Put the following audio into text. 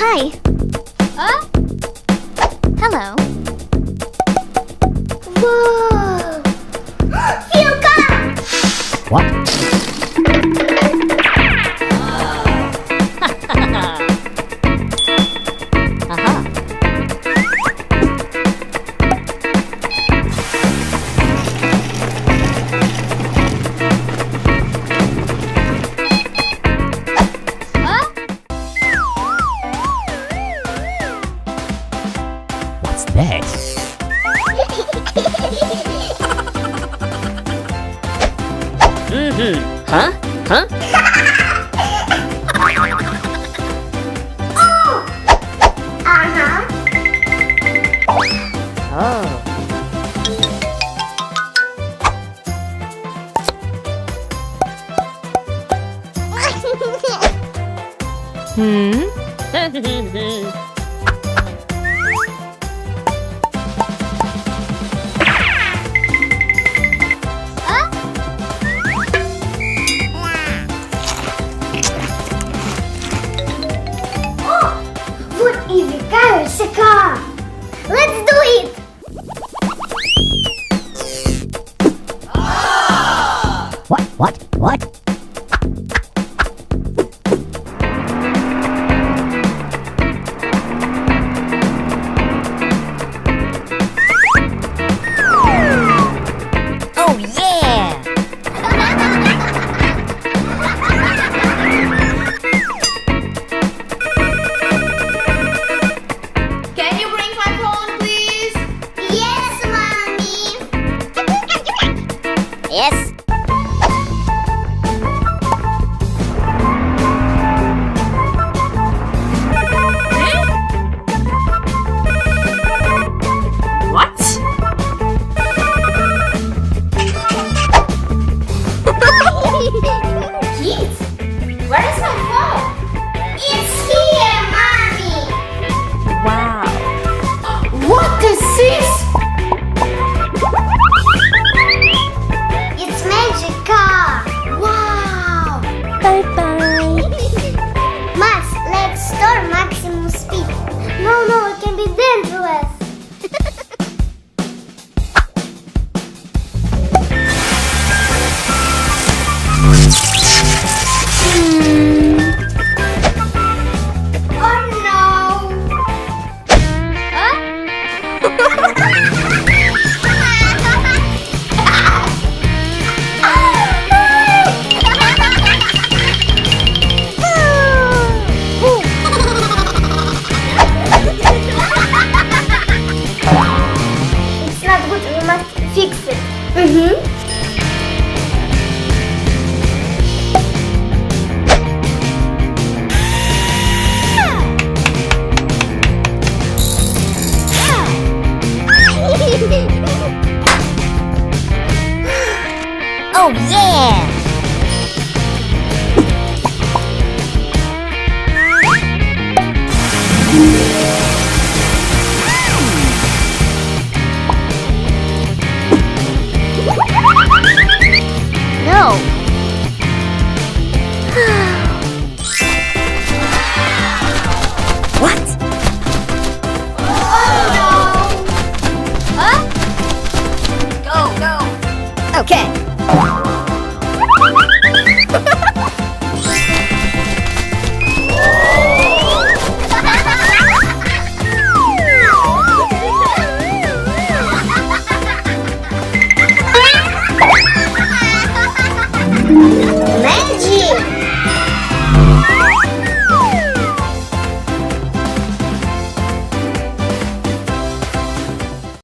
Hi. Hello. Whoa! Fiuka! What? What's that? Huh? Huh? Oh. What if the car is a car? Let's do it! What? Oh yeah! Can you bring my phone, please? Yes, Mommy! Yes. What? Kids, where is my phone? It's here, Mommy! Wow. What is this? It's magic car! Wow! Bye-bye. Max, let's store maximum speed. No, it can be dangerous. Oh no! It's not good, we must fix it. Oh yeah!